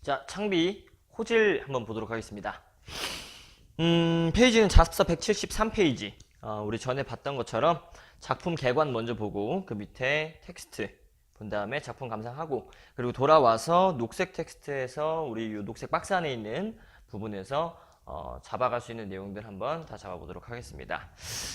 자, 창비 호질 한번 보도록 하겠습니다. 페이지는 잡서 173페이지. 우리 전에 봤던 것처럼 작품 개관 먼저 보고 그 밑에 텍스트 본 다음에 작품 감상하고 그리고 돌아와서 녹색 텍스트에서 우리 이 녹색 박스 안에 있는 부분에서 잡아갈 수 있는 내용들 한번 다 잡아보도록 하겠습니다.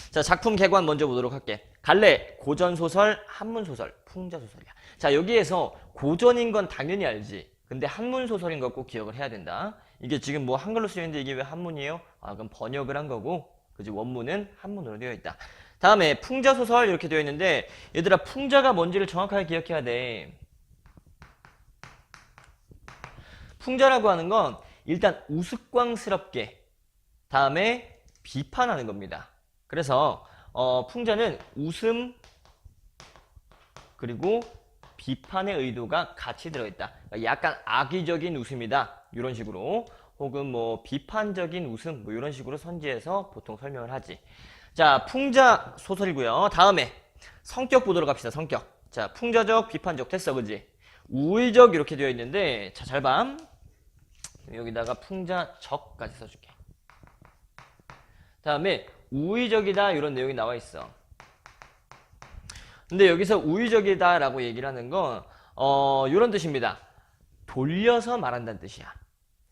자, 작품 개관 먼저 보도록 할게. 갈래, 고전소설, 한문소설, 풍자소설이야. 자, 여기에서 고전인 건 당연히 알지. 근데 한문소설인 거 꼭 기억을 해야 된다. 이게 지금 뭐 한글로 쓰여있는데 이게 왜 한문이에요? 그럼 번역을 한 거고, 그지? 원문은 한문으로 되어 있다. 다음에 풍자소설 이렇게 되어 있는데, 얘들아, 풍자가 뭔지를 정확하게 기억해야 돼. 풍자라고 하는 건 일단 우스꽝스럽게, 다음에 비판하는 겁니다. 그래서 풍자는 웃음 그리고 비판의 의도가 같이 들어있다. 약간 악의적인 웃음이다. 이런 식으로 혹은 뭐 비판적인 웃음 뭐 이런 식으로 선지해서 보통 설명을 하지. 자, 풍자 소설이고요. 다음에 성격 보도록 합시다. 성격. 자, 풍자적, 비판적 됐어, 그지? 우의적 이렇게 되어 있는데 자, 잘 봐. 여기다가 풍자적까지 써줄게. 다음에 우의적이다 이런 내용이 나와 있어. 근데 여기서 우의적이다 라고 얘기를 하는 건 이런 뜻입니다. 돌려서 말한다는 뜻이야.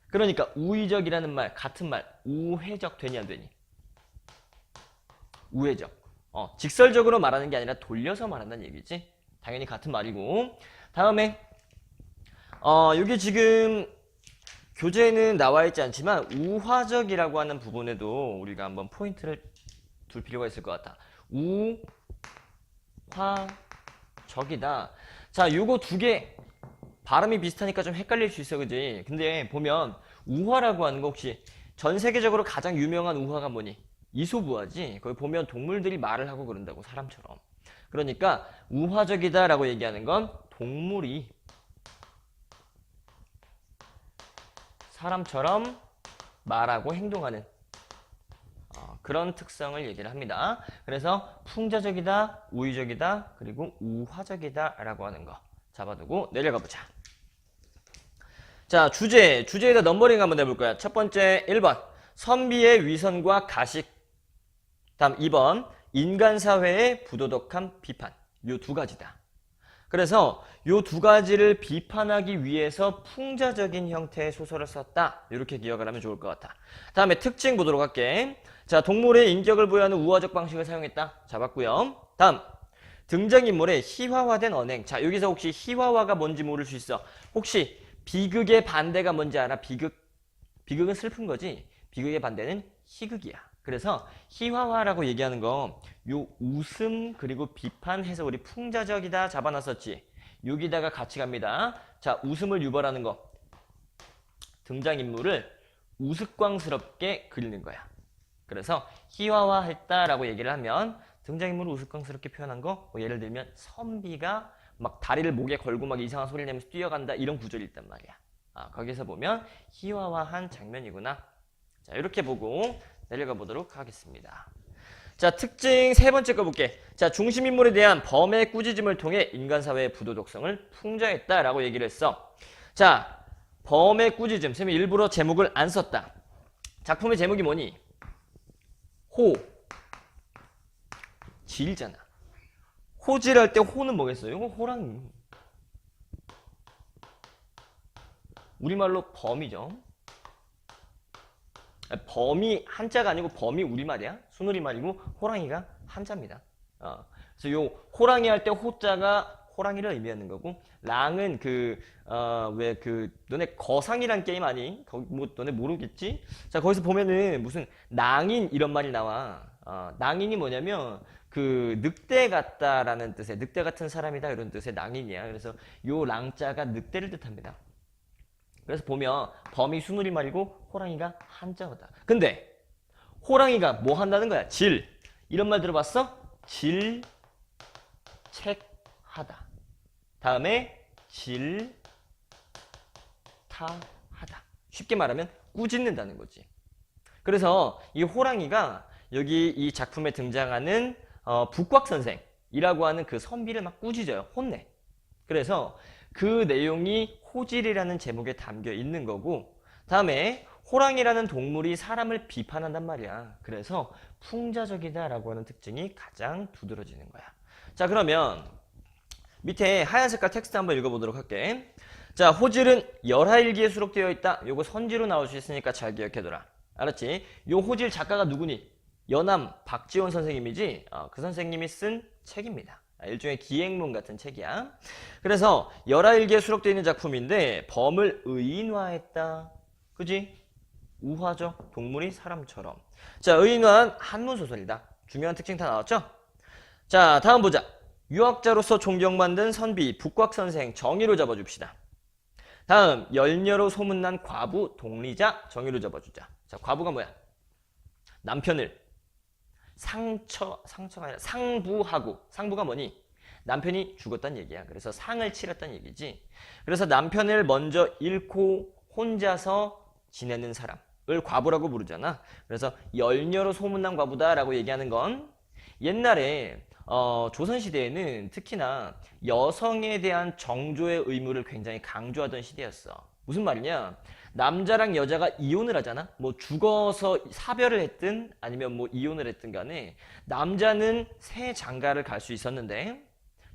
그러니까 우의적이라는 말, 같은 말, 우회적 되니 안 되니? 우회적. 직설적으로 말하는 게 아니라 돌려서 말한다는 얘기지. 당연히 같은 말이고. 다음에 여기 지금 교재에는 나와 있지 않지만 우화적이라고 하는 부분에도 우리가 한번 포인트를 둘 필요가 있을 것 같아. 우화적이다. 자, 요거 두 개 발음이 비슷하니까 좀 헷갈릴 수 있어, 그지? 근데 보면 우화라고 하는 거 혹시 전 세계적으로 가장 유명한 우화가 뭐니? 이솝우화지. 거기 보면 동물들이 말을 하고 그런다고, 사람처럼. 그러니까 우화적이다 라고 얘기하는 건 동물이 사람처럼 말하고 행동하는 그런 특성을 얘기를 합니다. 그래서 풍자적이다, 우의적이다, 그리고 우화적이다 라고 하는 거 잡아두고 내려가 보자. 자, 주제에다 넘버링 한번 해볼 거야. 첫 번째 1번 선비의 위선과 가식. 다음 2번 인간사회의 부도덕한 비판. 요 두 가지다. 그래서 요 두 가지를 비판하기 위해서 풍자적인 형태의 소설을 썼다. 이렇게 기억을 하면 좋을 것 같아. 다음에 특징 보도록 할게. 자, 동물의 인격을 부여하는 우화적 방식을 사용했다. 잡았고요. 다음 등장인물의 희화화된 언행. 자, 여기서 혹시 희화화가 뭔지 모를 수 있어. 혹시 비극의 반대가 뭔지 알아? 비극은 슬픈 거지. 비극의 반대는 희극이야. 그래서 희화화라고 얘기하는 거 요 웃음 그리고 비판해서 우리 풍자적이다 잡아놨었지. 여기다가 같이 갑니다. 자, 웃음을 유발하는 거. 등장인물을 우스꽝스럽게 그리는 거야. 그래서 희화화했다라고 얘기를 하면 등장인물을 우스꽝스럽게 표현한 거, 뭐 예를 들면 선비가 막 다리를 목에 걸고 막 이상한 소리를 내면서 뛰어간다 이런 구절이 있단 말이야. 거기서 보면 희화화한 장면이구나. 자, 이렇게 보고 내려가 보도록 하겠습니다. 자, 특징 세 번째 거 볼게. 자, 중심인물에 대한 범의 꾸짖음을 통해 인간사회의 부도덕성을 풍자했다라고 얘기를 했어. 자, 범의 꾸짖음. 쌤이 일부러 제목을 안 썼다. 작품의 제목이 뭐니? 질잖아. 호질할 때 호는 뭐겠어요? 이거 호랑이. 우리말로 범이죠. 범이 한자가 아니고 범이 우리말이야. 순우리말이고 호랑이가 한자입니다. 그래서 요 호랑이 할 때 호자가 호랑이를 의미하는 거고, 랑은 너네 거상이란 게임 아니? 뭐 너네 모르겠지? 자, 거기서 보면은 무슨 낭인 이런 말이 나와. 낭인이 뭐냐면 그 늑대 같다라는 뜻의, 늑대 같은 사람이다 이런 뜻의 낭인이야. 그래서 요 랑자가 늑대를 뜻합니다. 그래서 보면 범이 순우리말이고 호랑이가 한자어다. 근데 호랑이가 뭐 한다는 거야? 질. 이런 말 들어봤어? 질책하다. 다음에 질타하다. 쉽게 말하면 꾸짖는다는 거지. 그래서 이 호랑이가 여기 이 작품에 등장하는 북곽선생이라고 하는 그 선비를 막 꾸짖어요. 혼내. 그래서 그 내용이 호질이라는 제목에 담겨 있는 거고, 다음에 호랑이라는 동물이 사람을 비판한단 말이야. 그래서 풍자적이다라고 하는 특징이 가장 두드러지는 거야. 자, 그러면 밑에 하얀 색깔 텍스트 한번 읽어보도록 할게. 자, 호질은 열하일기에 수록되어 있다. 요거 선지로 나올 수 있으니까 잘 기억해둬라. 알았지? 요 호질 작가가 누구니? 연암 박지원 선생님이지. 그 선생님이 쓴 책입니다. 일종의 기행문 같은 책이야. 그래서 열하일기에 수록되어 있는 작품인데 범을 의인화했다. 그지? 우화적 동물이 사람처럼. 자, 의인화한 한문 소설이다. 중요한 특징 다 나왔죠? 자, 다음 보자. 유학자로서 존경받는 선비 북곽 선생 정의로 잡아줍시다. 다음 열녀로 소문난 과부 동리자 정의로 잡아주자. 자, 과부가 뭐야? 남편을 상처가 아니라 상부하고, 상부가 뭐니? 남편이 죽었다는 얘기야. 그래서 상을 치렀다는 얘기지. 그래서 남편을 먼저 잃고 혼자서 지내는 사람을 과부라고 부르잖아. 그래서 열녀로 소문난 과부다라고 얘기하는 건 옛날에 조선시대에는 특히나 여성에 대한 정조의 의무를 굉장히 강조하던 시대였어. 무슨 말이냐? 남자랑 여자가 이혼을 하잖아? 뭐 죽어서 사별을 했든 아니면 뭐 이혼을 했든 간에 남자는 새 장가를 갈 수 있었는데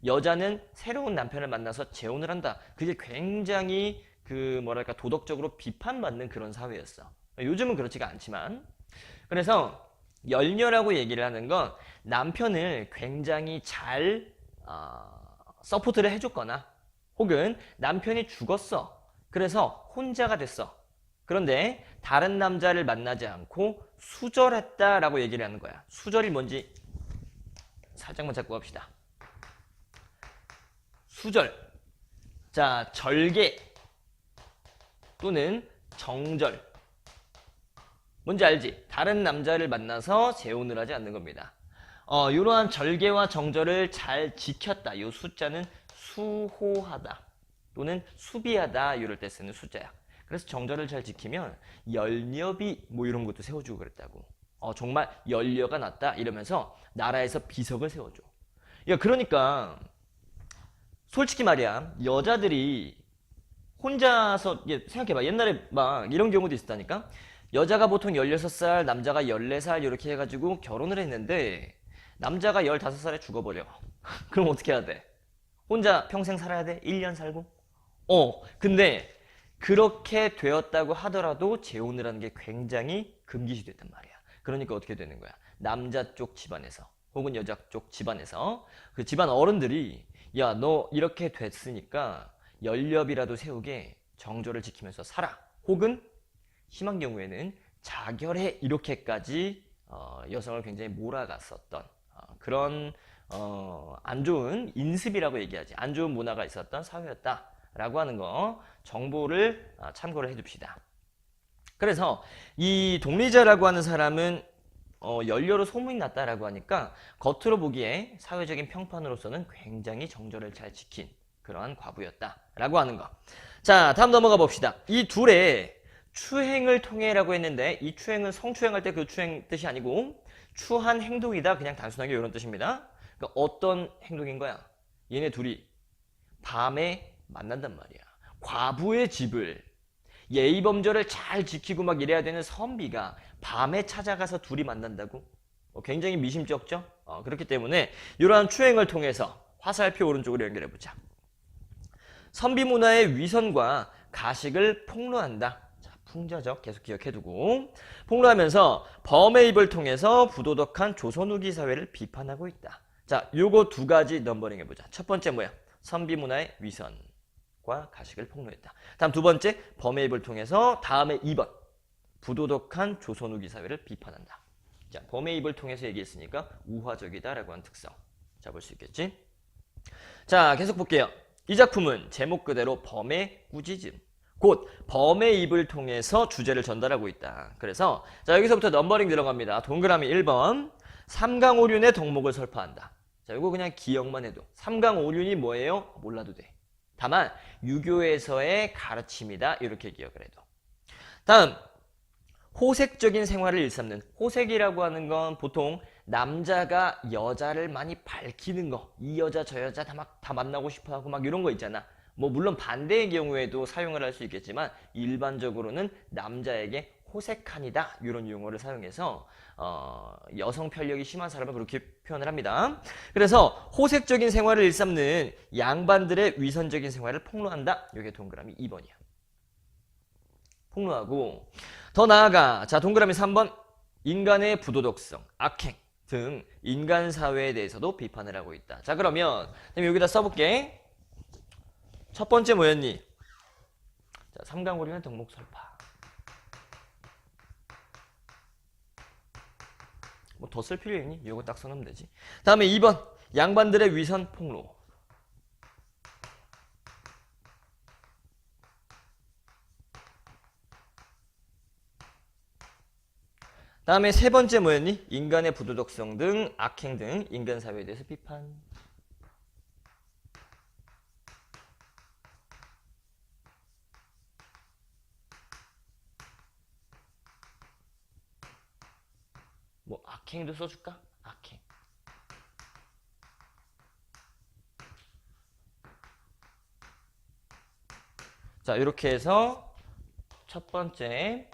여자는 새로운 남편을 만나서 재혼을 한다. 그게 굉장히 뭐랄까 도덕적으로 비판받는 그런 사회였어. 요즘은 그렇지가 않지만. 그래서 열녀라고 얘기를 하는 건 남편을 굉장히 잘 서포트를 해줬거나 혹은 남편이 죽었어. 그래서 혼자가 됐어. 그런데 다른 남자를 만나지 않고 수절했다라고 얘기를 하는 거야. 수절이 뭔지 살짝만 잡고 갑시다. 수절. 자, 절개 또는 정절. 뭔지 알지? 다른 남자를 만나서 재혼을 하지 않는 겁니다. 이러한 절개와 정절을 잘 지켰다. 이 숫자는 수호하다 또는 수비하다 이럴 때 쓰는 숫자야. 그래서 정절을 잘 지키면 열녀비 뭐 이런 것도 세워주고 그랬다고. 정말 열녀가 났다 이러면서 나라에서 비석을 세워줘. 야, 그러니까 솔직히 말이야, 여자들이 혼자서 생각해봐. 옛날에 막 이런 경우도 있었다니까. 여자가 보통 16살, 남자가 14살 이렇게 해가지고 결혼을 했는데 남자가 15살에 죽어버려. 그럼 어떻게 해야 돼? 혼자 평생 살아야 돼? 1년 살고? 근데 그렇게 되었다고 하더라도 재혼을 하는 게 굉장히 금기시됐단 말이야. 그러니까 어떻게 되는 거야? 남자 쪽 집안에서 혹은 여자 쪽 집안에서 그 집안 어른들이 야, 너 이렇게 됐으니까 열렵이라도 세우게 정조를 지키면서 살아. 혹은 심한 경우에는 자결해 이렇게까지 여성을 굉장히 몰아갔었던 그런 안 좋은 인습이라고 얘기하지. 안 좋은 문화가 있었던 사회였다라고 하는 거 정보를 참고를 해둡시다. 그래서 이 동리자라고 하는 사람은 연료로 소문이 났다라고 하니까 겉으로 보기에 사회적인 평판으로서는 굉장히 정절을 잘 지킨 그러한 과부였다라고 하는 거. 자, 다음 넘어가 봅시다. 이 둘의 추행을 통해라고 했는데 이 추행은 성추행할 때 그 추행 뜻이 아니고 추한 행동이다. 그냥 단순하게 이런 뜻입니다. 그러니까 어떤 행동인 거야? 얘네 둘이 밤에 만난단 말이야. 과부의 집을 예의범절을 잘 지키고 막 이래야 되는 선비가 밤에 찾아가서 둘이 만난다고? 굉장히 미심쩍죠? 그렇기 때문에 이러한 추행을 통해서 화살표 오른쪽으로 연결해보자. 선비 문화의 위선과 가식을 폭로한다. 자, 풍자적 계속 기억해두고 폭로하면서 범의 입을 통해서 부도덕한 조선 후기 사회를 비판하고 있다. 자, 요거 두 가지 넘버링 해보자. 첫 번째 뭐야? 선비 문화의 위선과 가식을 폭로했다. 다음 두 번째, 범의 입을 통해서 다음에 2번 부도덕한 조선 후기 사회를 비판한다. 자, 범의 입을 통해서 얘기했으니까 우화적이다라고 하는 특성 잡을 수 있겠지? 자, 계속 볼게요. 이 작품은 제목 그대로 범의 꾸짖음, 곧 범의 입을 통해서 주제를 전달하고 있다. 그래서 자, 여기서부터 넘버링 들어갑니다. 동그라미 1번 삼강오륜의 덕목을 설파한다. 자, 이거 그냥 기억만 해도 삼강오륜이 뭐예요? 몰라도 돼. 다만 유교에서의 가르침이다. 이렇게 기억을 해도. 다음 호색적인 생활을 일삼는. 호색이라고 하는 건 보통 남자가 여자를 많이 밝히는 거. 이 여자 저 여자 다 만나고 싶어하고 막 이런 거 있잖아. 뭐 물론 반대의 경우에도 사용을 할 수 있겠지만 일반적으로는 남자에게 호색하니다 이런 용어를 사용해서 여성 편력이 심한 사람을 그렇게 표현을 합니다. 그래서 호색적인 생활을 일삼는 양반들의 위선적인 생활을 폭로한다. 이게 동그라미 2번이야. 폭로하고 더 나아가 자 동그라미 3번 인간의 부도덕성, 악행 등 인간 사회에 대해서도 비판을 하고 있다. 자 그러면 여기다 써볼게. 첫 번째 뭐였니? 자, 삼강오리는 덕목설파. 뭐 더 쓸 필요 있니? 이거 딱 써놓으면 되지. 다음에 2번 양반들의 위선 폭로. 다음에 세 번째 뭐였니? 인간의 부도덕성 등 악행 등 인간 사회에 대해서 비판. 뭐 악행도 써줄까? 악행. 자 이렇게 해서 첫 번째,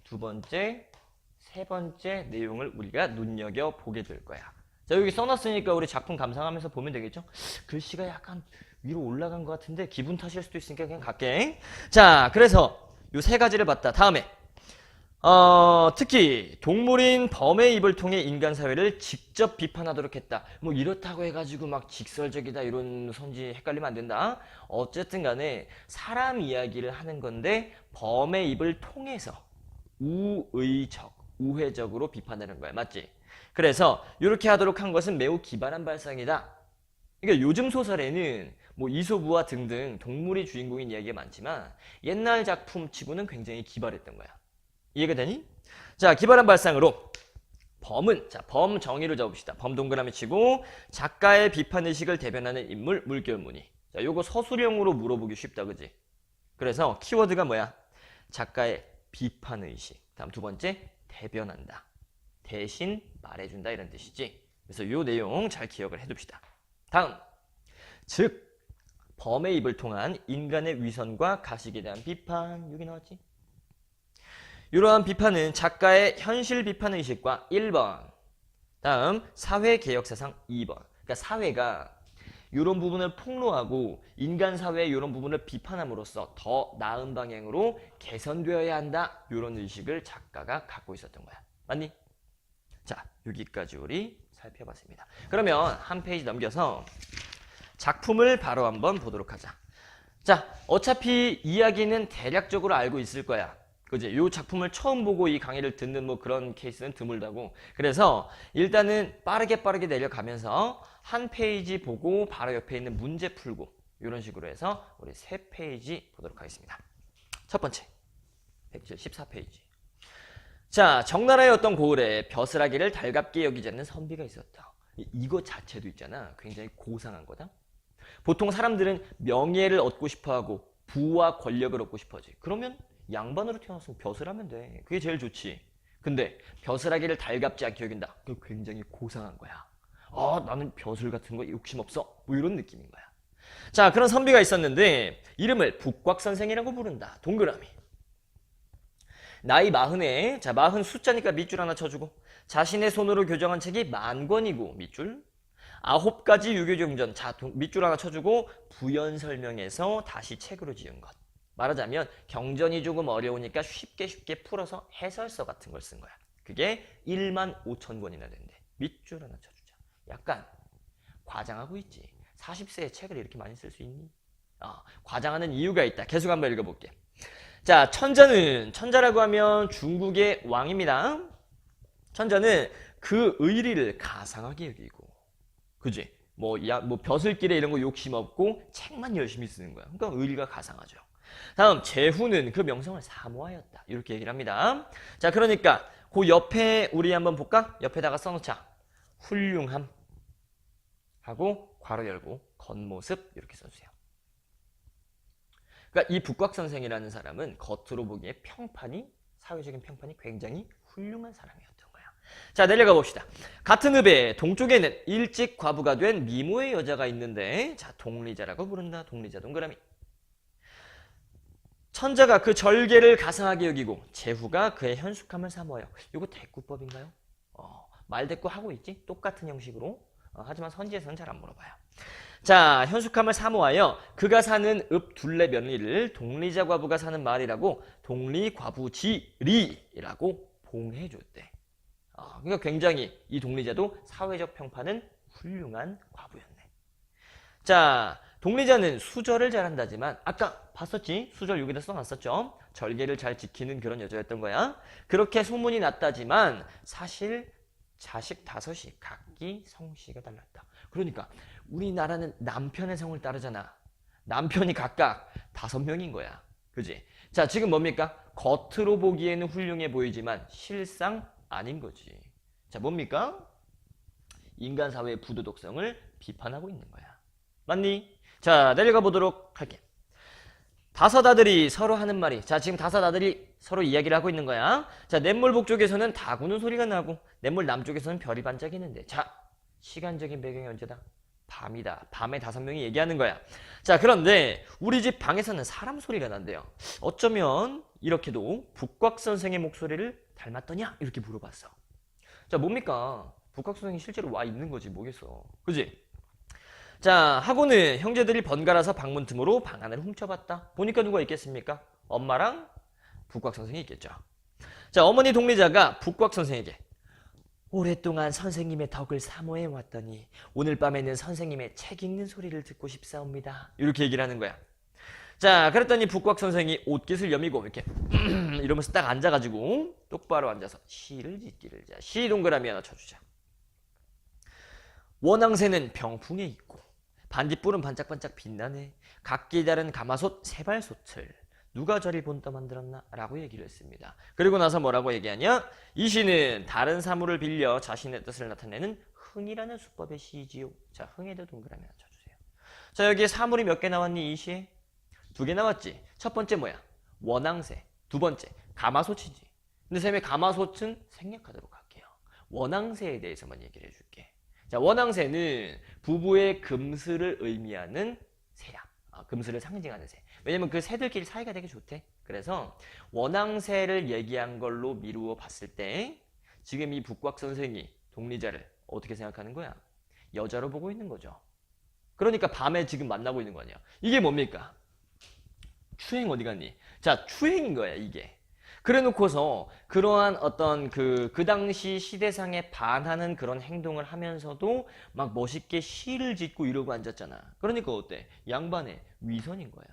두 번째, 세 번째 내용을 우리가 눈여겨보게 될 거야. 자 여기 써놨으니까 우리 작품 감상하면서 보면 되겠죠? 글씨가 약간 위로 올라간 것 같은데 기분 탓일 수도 있으니까 그냥 갈게. 자 그래서 요 세 가지를 봤다. 다음에 특히 동물인 범의 입을 통해 인간 사회를 직접 비판하도록 했다. 뭐 이렇다고 해가지고 막 직설적이다 이런 선지 헷갈리면 안 된다. 어쨌든 간에 사람 이야기를 하는 건데 범의 입을 통해서 우회적으로 비판하는 거야. 맞지? 그래서 이렇게 하도록 한 것은 매우 기발한 발상이다. 그러니까 요즘 소설에는 뭐 이솝우화 등등 동물이 주인공인 이야기가 많지만 옛날 작품 치고는 굉장히 기발했던 거야. 이해가 되니? 자, 기발한 발상으로 범은 자, 범 정의를 잡읍시다. 범 동그라미 치고 작가의 비판 의식을 대변하는 인물 물결무늬. 자, 요거 서술형으로 물어보기 쉽다. 그지? 그래서 키워드가 뭐야? 작가의 비판 의식. 다음 두 번째 대변한다. 대신 말해준다 이런 뜻이지. 그래서 요 내용 잘 기억을 해둡시다. 다음 즉 범의 입을 통한 인간의 위선과 가식에 대한 비판. 여기 나왔지? 이러한 비판은 작가의 현실 비판 의식과 1번 다음 사회개혁사상 2번 그러니까 사회가 이런 부분을 폭로하고 인간 사회의 이런 부분을 비판함으로써 더 나은 방향으로 개선되어야 한다. 이런 의식을 작가가 갖고 있었던 거야. 맞니? 자, 여기까지 우리 살펴봤습니다. 그러면 한 페이지 넘겨서 작품을 바로 한번 보도록 하자. 자, 어차피 이야기는 대략적으로 알고 있을 거야. 그지? 이 작품을 처음 보고 이 강의를 듣는 뭐 그런 케이스는 드물다고. 그래서 일단은 빠르게 내려가면서 한 페이지 보고 바로 옆에 있는 문제 풀고 이런 식으로 해서 우리 세 페이지 보도록 하겠습니다. 첫 번째 174페이지. 자, 정나라의 어떤 고을에 벼슬아기를 달갑게 여기지 않는 선비가 있었다. 이거 자체도 있잖아. 굉장히 고상한 거다. 보통 사람들은 명예를 얻고 싶어하고 부와 권력을 얻고 싶어하지. 그러면 양반으로 태어났으면 벼슬 하면 돼. 그게 제일 좋지. 근데 벼슬아기를 달갑지 않게 여긴다. 그거 굉장히 고상한 거야. 나는 벼슬 같은 거 욕심 없어. 뭐 이런 느낌인 거야. 자, 그런 선비가 있었는데 이름을 북곽선생이라고 부른다. 동그라미. 나이 40에 자 40 숫자니까 밑줄 하나 쳐주고 자신의 손으로 교정한 책이 10,000권이고 밑줄 9가지 유교정전 자 밑줄 하나 쳐주고 부연 설명해서 다시 책으로 지은 것. 말하자면 경전이 조금 어려우니까 쉽게 풀어서 해설서 같은 걸 쓴 거야. 그게 15,000권이나 된대. 밑줄 하나 쳐주자. 약간 과장하고 있지. 40세에 책을 이렇게 많이 쓸 수 있니? 과장하는 이유가 있다. 계속 한번 읽어볼게. 자, 천자라고 하면 중국의 왕입니다. 천자는 그 의리를 가상하게 여기고, 그지? 뭐 벼슬길에 이런 거 욕심 없고 책만 열심히 쓰는 거야. 그러니까 의리가 가상하죠. 다음 제후는 그 명성을 사모하였다. 이렇게 얘기를 합니다. 자, 그러니까 그 옆에 우리 한번 볼까? 옆에다가 써놓자. 훌륭함 하고 괄호 열고 겉모습 이렇게 써주세요. 그러니까 이 북곽선생이라는 사람은 겉으로 보기에 사회적인 평판이 굉장히 훌륭한 사람이었던 거야. 자, 내려가 봅시다. 같은 읍에 동쪽에는 일찍 과부가 된 미모의 여자가 있는데 자, 동리자라고 부른다. 동리자 동그라미. 천자가 그 절개를 가상하게 여기고 제후가 그의 현숙함을 사모하여. 이거 대꾸법인가요? 말대꾸 하고 있지? 똑같은 형식으로. 하지만 선지에서는 잘 안 물어봐요. 자, 현숙함을 사모하여 그가 사는 읍 둘레 며느리를 동리자 과부가 사는 마을이라고 동리과부지리라고 봉해줬대. 그러니까 굉장히 이 동리자도 사회적 평판은 훌륭한 과부였네. 자, 동리자는 수절을 잘한다지만 아까 봤었지? 수절 여기다 써놨었죠? 절개를 잘 지키는 그런 여자였던 거야. 그렇게 소문이 났다지만 사실 자식 5이 각기 성씨가 달랐다. 그러니까 우리나라는 남편의 성을 따르잖아. 남편이 각각 5명인 거야. 그지? 자, 지금 뭡니까? 겉으로 보기에는 훌륭해 보이지만 실상 아닌 거지. 자, 뭡니까? 인간 사회의 부도덕성을 비판하고 있는 거야. 맞니? 자, 내려가 보도록 할게. 5 아들이 서로 하는 말이. 자, 지금 5 아들이 서로 이야기를 하고 있는 거야. 자, 냇물 북쪽에서는 다 구는 소리가 나고 냇물 남쪽에서는 별이 반짝이는데. 자, 시간적인 배경이 언제다? 밤이다. 밤에 5명이 얘기하는 거야. 자, 그런데 우리 집 방에서는 사람 소리가 난대요. 어쩌면 이렇게도 북곽 선생의 목소리를 닮았더냐? 이렇게 물어봤어. 자, 뭡니까? 북곽 선생이 실제로 와 있는 거지 뭐겠어. 그지? 자, 하고는 형제들이 번갈아서 방문 틈으로 방 안을 훔쳐봤다. 보니까 누가 있겠습니까? 엄마랑 북곽 선생이 있겠죠. 자, 어머니 동리자가 북곽 선생에게 오랫동안 선생님의 덕을 사모해 왔더니 오늘 밤에는 선생님의 책 읽는 소리를 듣고 싶사옵니다. 이렇게 얘기를 하는 거야. 자, 그랬더니 북곽 선생이 옷깃을 여미고 이렇게 이러면서 딱 앉아가지고 똑바로 앉아서 시를 짓기를. 자, 시 동그라미 하나 쳐주자. 원앙새는 병풍에 있고 반딧불은 반짝반짝 빛나네. 각기 다른 가마솥 세발솥을 누가 저리 본떠 만들었나? 라고 얘기를 했습니다. 그리고 나서 뭐라고 얘기하냐? 이 시는 다른 사물을 빌려 자신의 뜻을 나타내는 흥이라는 수법의 시지요. 자, 흥에도 동그라미 하나 쳐주세요. 자, 여기 사물이 몇 개 나왔니? 이 시에? 2개 나왔지. 첫 번째 뭐야? 원앙새. 두 번째 가마솥이지. 근데 쌤의 가마솥은 생략하도록 할게요. 원앙새에 대해서만 얘기를 해줄게. 자, 원앙새는 부부의 금슬을 의미하는 새야. 금슬을 상징하는 새. 왜냐면 그 새들끼리 사이가 되게 좋대. 그래서 원앙새를 얘기한 걸로 미루어 봤을 때 지금 이 북곽 선생이 동리자를 어떻게 생각하는 거야? 여자로 보고 있는 거죠. 그러니까 밤에 지금 만나고 있는 거 아니야. 이게 뭡니까? 추행 어디 갔니? 자, 추행인 거야, 이게. 그래 놓고서 그러한 어떤 그 당시 시대상에 반하는 그런 행동을 하면서도 막 멋있게 시를 짓고 이러고 앉았잖아. 그러니까 어때? 양반의 위선인 거야.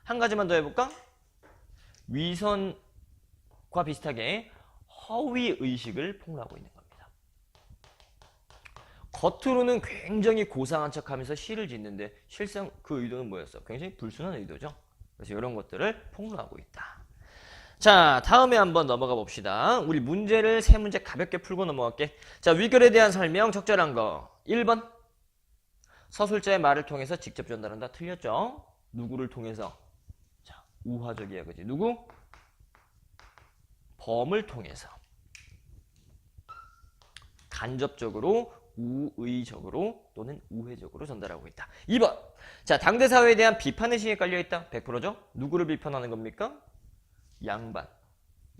한 가지만 더 해볼까? 위선과 비슷하게 허위의식을 폭로하고 있는 겁니다. 겉으로는 굉장히 고상한 척하면서 시를 짓는데 실상 그 의도는 뭐였어? 굉장히 불순한 의도죠. 그래서 이런 것들을 폭로하고 있다. 자, 다음에 한번 넘어가 봅시다. 우리 문제를 3문제 가볍게 풀고 넘어갈게. 자, 위글에 대한 설명 적절한 거. 1번. 서술자의 말을 통해서 직접 전달한다. 틀렸죠? 누구를 통해서? 자, 우화적이야, 그지? 누구? 범을 통해서. 간접적으로, 우의적으로 또는 우회적으로 전달하고 있다. 2번. 자, 당대사회에 대한 비판의식에 깔려있다. 100%죠? 누구를 비판하는 겁니까? 양반.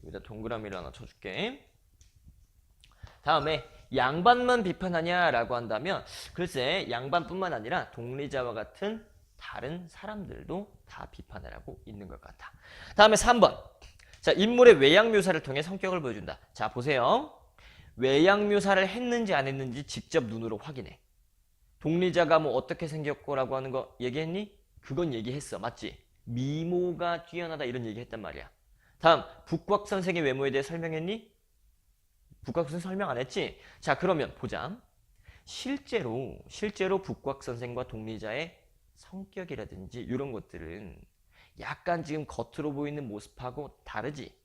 여기다 동그라미를 하나 쳐줄게. 다음에 양반만 비판하냐라고 한다면 글쎄 양반뿐만 아니라 동리자와 같은 다른 사람들도 다 비판을 하고 있는 것 같아. 다음에 3번. 자, 인물의 외양 묘사를 통해 성격을 보여준다. 자, 보세요. 외양 묘사를 했는지 안 했는지 직접 눈으로 확인해. 동리자가 뭐 어떻게 생겼고라고 하는 거 얘기했니? 그건 얘기했어. 맞지? 미모가 뛰어나다 이런 얘기 했단 말이야. 다음, 북곽 선생의 외모에 대해 설명했니? 북곽 선생 설명 안 했지? 자, 그러면 보자. 실제로 북곽 선생과 동리자의 성격이라든지 이런 것들은 약간 지금 겉으로 보이는 모습하고 다르지?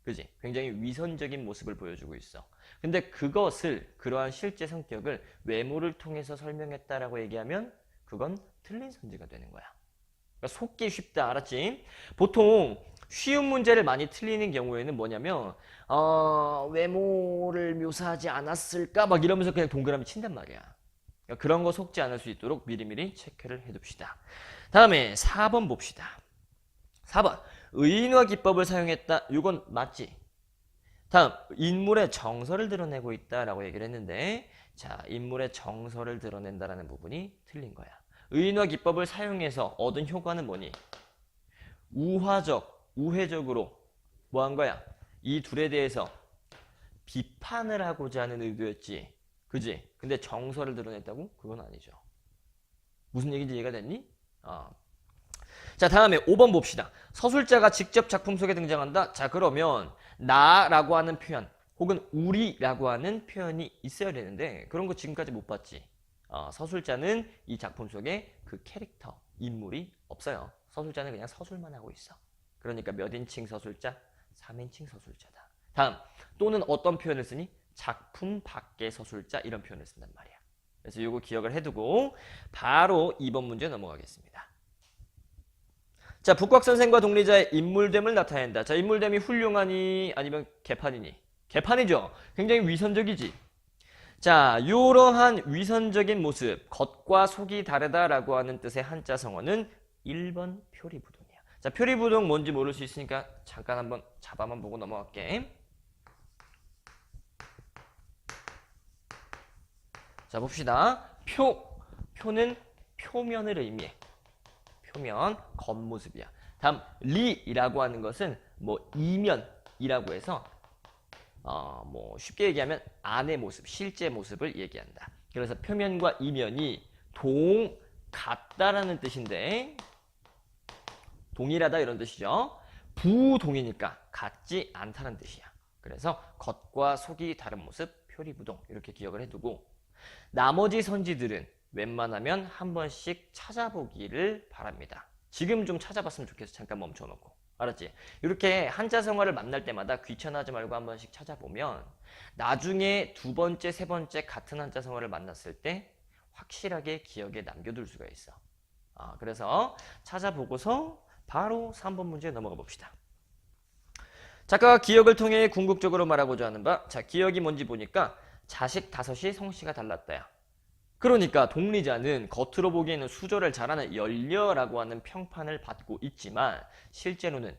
그지? 굉장히 위선적인 모습을 보여주고 있어. 근데 그러한 실제 성격을 외모를 통해서 설명했다라고 얘기하면 그건 틀린 선지가 되는 거야. 그러니까 속기 쉽다. 알았지? 보통 쉬운 문제를 많이 틀리는 경우에는 뭐냐면 외모를 묘사하지 않았을까 막 이러면서 그냥 동그라미 친단 말이야. 그러니까 그런 거 속지 않을 수 있도록 미리미리 체크를 해둡시다. 다음에 4번 봅시다. 4번. 의인화 기법을 사용했다. 이건 맞지? 다음, 인물의 정서를 드러내고 있다라고 얘기를 했는데, 자, 인물의 정서를 드러낸다라는 부분이 틀린 거야. 의인화 기법을 사용해서 얻은 효과는 뭐니? 우화적, 우회적으로 뭐 한 거야? 이 둘에 대해서 비판을 하고자 하는 의도였지. 그지? 근데 정서를 드러냈다고? 그건 아니죠. 무슨 얘기인지 이해가 됐니? 자, 다음에 5번 봅시다. 서술자가 직접 작품 속에 등장한다? 자, 그러면 나라고 하는 표현 혹은 우리라고 하는 표현이 있어야 되는데 그런 거 지금까지 못 봤지. 서술자는 이 작품 속에 그 캐릭터, 인물이 없어요. 서술자는 그냥 서술만 하고 있어. 그러니까 몇 인칭 서술자? 3인칭 서술자다. 다음, 또는 어떤 표현을 쓰니? 작품 밖의 서술자 이런 표현을 쓴단 말이야. 그래서 이거 기억을 해두고 바로 2번 문제 넘어가겠습니다. 자, 북곽선생과 동리자의 인물됨을 나타낸다. 자, 인물됨이 훌륭하니 아니면 개판이니? 개판이죠. 굉장히 위선적이지. 자, 이러한 위선적인 모습, 겉과 속이 다르다라고 하는 뜻의 한자 성어는 1번 표리부동이야. 자, 표리부동 뭔지 모를 수 있으니까 잠깐 한번 잡아만 보고 넘어갈게. 자, 봅시다. 표는 표면을 의미해. 표면, 겉모습이야. 다음, 리라고 하는 것은 뭐 이면이라고 해서 뭐 쉽게 얘기하면 안의 모습, 실제 모습을 얘기한다. 그래서 표면과 이면이 같다라는 뜻인데 동일하다 이런 뜻이죠. 부동이니까 같지 않다는 뜻이야. 그래서 겉과 속이 다른 모습, 표리부동 이렇게 기억을 해두고 나머지 선지들은 웬만하면 한 번씩 찾아보기를 바랍니다. 지금 좀 찾아봤으면 좋겠어. 잠깐 멈춰놓고. 알았지? 이렇게 한자성어를 만날 때마다 귀찮아하지 말고 한 번씩 찾아보면 나중에 두 번째, 세 번째 같은 한자성어를 만났을 때 확실하게 기억에 남겨둘 수가 있어. 그래서 찾아보고서 바로 3번 문제에 넘어가 봅시다. 작가가 기억을 통해 궁극적으로 말하고자 하는 바, 자, 기억이 뭔지 보니까 자식 5이 성씨가 달랐다야. 그러니까 동리자는 겉으로 보기에는 수조를 잘하는 연려라고 하는 평판을 받고 있지만 실제로는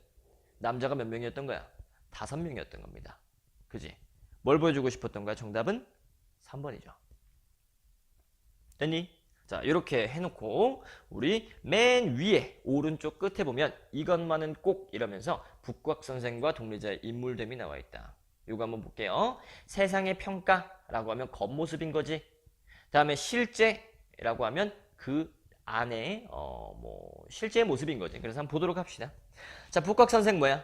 남자가 몇 명이었던 거야? 5명이었던 겁니다. 그지? 뭘 보여주고 싶었던 거야? 정답은 3번이죠. 됐니? 자, 이렇게 해놓고 우리 맨 위에 오른쪽 끝에 보면 이것만은 꼭 이러면서 북곽선생과 동리자의 인물됨이 나와 있다. 이거 한번 볼게요. 세상의 평가라고 하면 겉모습인 거지. 다음에 실제라고 하면 그 안에 실제의 모습인 거지. 그래서 한번 보도록 합시다. 자, 북곽선생 뭐야?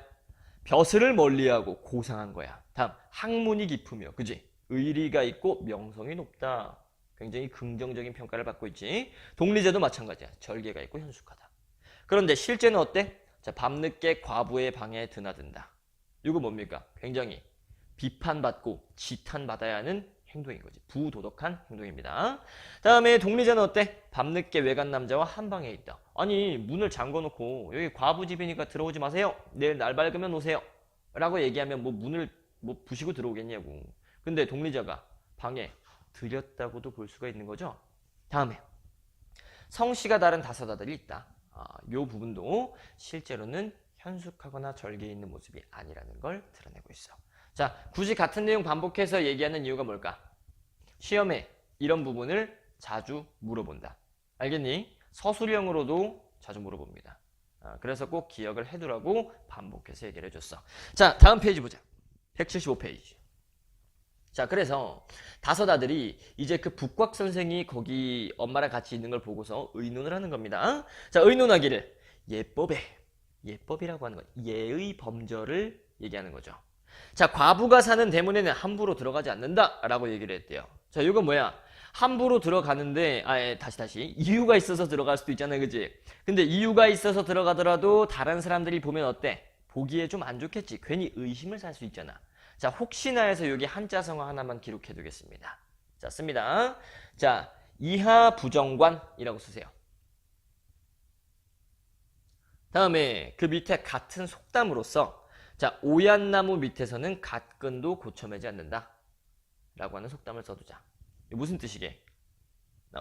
벼슬을 멀리하고 고상한 거야. 다음, 학문이 깊으며, 그지? 의리가 있고 명성이 높다. 굉장히 긍정적인 평가를 받고 있지. 동리자도 마찬가지야. 절개가 있고 현숙하다. 그런데 실제는 어때? 자, 밤늦게 과부의 방에 드나든다. 이거 뭡니까? 굉장히 비판받고 지탄받아야 하는 행동인 거지. 부도덕한 행동입니다. 다음에 동리자는 어때? 밤늦게 외간 남자와 한 방에 있다. 아니, 문을 잠궈놓고 여기 과부 집이니까 들어오지 마세요. 내일 날 밝으면 오세요. 라고 얘기하면 뭐 문을 뭐 부시고 들어오겠냐고. 근데 동리자가 방에 들였다고도 볼 수가 있는 거죠. 다음에 성씨가 다른 5아들이 있다. 요 부분도 실제로는 현숙하거나 절개 있는 모습이 아니라는 걸 드러내고 있어. 자, 굳이 같은 내용 반복해서 얘기하는 이유가 뭘까? 시험에 이런 부분을 자주 물어본다. 알겠니? 서술형으로도 자주 물어봅니다. 그래서 꼭 기억을 해두라고 반복해서 얘기를 해줬어. 자, 다음 페이지 보자. 175페이지. 자, 그래서 5아들이 이제 그 북곽선생이 거기 엄마랑 같이 있는 걸 보고서 의논을 하는 겁니다. 자, 의논하기를 예법이라고 하는 건 예의 범절을 얘기하는 거죠. 자, 과부가 사는 대문에는 함부로 들어가지 않는다라고 얘기를 했대요. 자, 이건 뭐야? 함부로 들어가는데 다시 이유가 있어서 들어갈 수도 있잖아요, 그지? 근데 이유가 있어서 들어가더라도 다른 사람들이 보면 어때? 보기에 좀 안 좋겠지. 괜히 의심을 살 수 있잖아. 자, 혹시나 해서 여기 한자성어 하나만 기록해 두겠습니다. 자, 씁니다. 자, 이하 부정관이라고 쓰세요. 다음에 그 밑에 같은 속담으로서 자, 오얏나무 밑에서는 갓근도 고쳐매지 않는다 라고 하는 속담을 써두자. 무슨 뜻이게?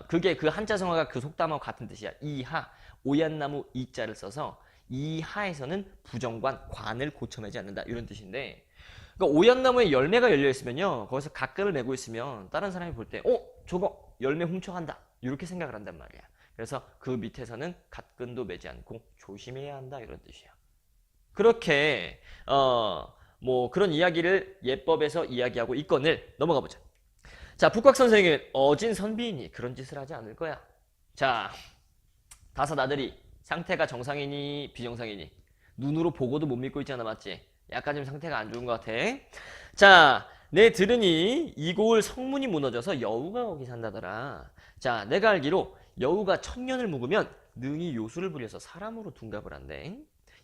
그게 그 한자성어가 그 속담하고 같은 뜻이야. 이하, 오얏나무 이자를 써서 이하에서는 부정관, 관을 고쳐매지 않는다. 이런 뜻인데 그러니까 오얏나무에 열매가 열려있으면요. 거기서 각근을 메고 있으면 다른 사람이 볼 때 저거 열매 훔쳐간다. 이렇게 생각을 한단 말이야. 그래서 그 밑에서는 각근도 매지 않고 조심해야 한다. 이런 뜻이야. 그렇게 뭐 그런 이야기를 예법에서 이야기하고 있거늘 넘어가 보자. 자, 북곽 선생은 어진 선비이니 그런 짓을 하지 않을 거야. 자, 다섯 아들이 상태가 정상이니 비정상이니 눈으로 보고도 못 믿고 있잖아, 맞지? 약간 좀 상태가 안 좋은 것 같아. 자, 내 들으니 이고을 성문이 무너져서 여우가 거기 산다더라. 자, 내가 알기로 여우가 1000년을 묵으면 능히 요술을 부려서 사람으로 둔갑을 한대.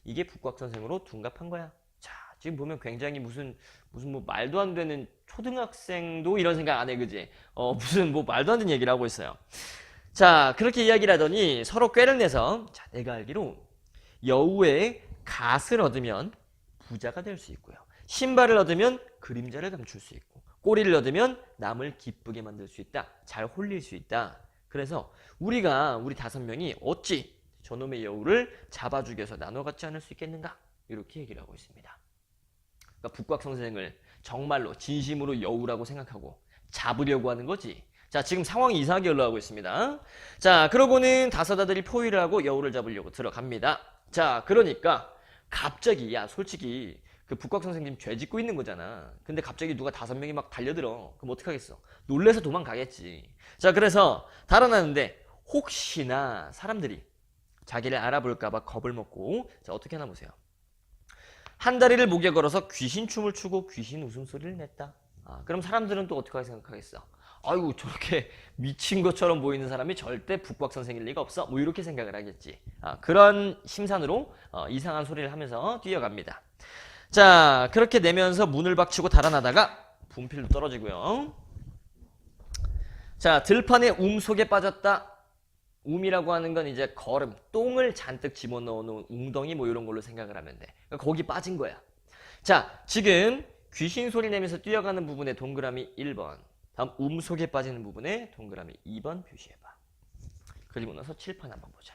이게 북곽 선생으로 둔갑한 거야. 자, 지금 보면 굉장히 무슨 뭐 말도 안 되는 초등학생도 이런 생각 안 해, 그지? 무슨 뭐 말도 안 되는 얘기를 하고 있어요. 자, 그렇게 이야기를 하더니 서로 꾀를 내서 자, 내가 알기로 여우의 갓을 얻으면 부자가 될 수 있고요. 신발을 얻으면 그림자를 감출 수 있고 꼬리를 얻으면 남을 기쁘게 만들 수 있다. 잘 홀릴 수 있다. 그래서 우리 5명이 어찌 저놈의 여우를 잡아 죽여서 나눠 갖지 않을 수 있겠는가? 이렇게 얘기를 하고 있습니다. 그러니까 북곽 선생을 정말로 진심으로 여우라고 생각하고 잡으려고 하는 거지. 자, 지금 상황이 이상하게 흘러가고 있습니다. 자, 그러고는 다섯 아들이 포위를 하고 여우를 잡으려고 들어갑니다. 자, 그러니까 갑자기 솔직히 그 북곽 선생님 죄 짓고 있는 거잖아. 근데 갑자기 누가 5명이 막 달려들어. 그럼 어떡하겠어? 놀래서 도망가겠지. 자, 그래서 달아나는데 혹시나 사람들이 자기를 알아볼까봐 겁을 먹고 자, 어떻게 하나 보세요. 한 다리를 목에 걸어서 귀신 춤을 추고 귀신 웃음소리를 냈다. 그럼 사람들은 또 어떻게 생각하겠어? 아이고, 저렇게 미친 것처럼 보이는 사람이 절대 북곽 선생일 리가 없어. 뭐 이렇게 생각을 하겠지. 그런 심산으로 이상한 소리를 하면서 뛰어갑니다. 자, 그렇게 내면서 문을 박치고 달아나다가 분필도 떨어지고요. 자, 들판에 속에 빠졌다. 움이라고 하는 건 이제 거름, 똥을 잔뜩 집어넣어 놓은 웅덩이 뭐 이런 걸로 생각을 하면 돼. 그러니까 거기 빠진 거야. 자, 지금 귀신 소리 내면서 뛰어가는 부분에 동그라미 1번, 다음 속에 빠지는 부분에 동그라미 2번 표시해봐. 그리고 나서 칠판 한번 보자.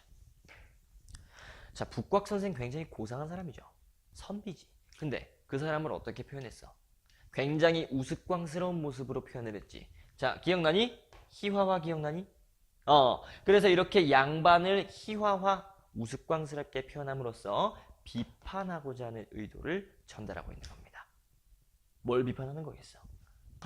자, 북곽 선생 굉장히 고상한 사람이죠. 선비지. 근데 그 사람을 어떻게 표현했어? 굉장히 우스꽝스러운 모습으로 표현을 했지. 자, 기억나니? 희화화 기억나니? 그래서 이렇게 양반을 희화화, 우스꽝스럽게 표현함으로써 비판하고자 하는 의도를 전달하고 있는 겁니다. 뭘 비판하는 거겠어?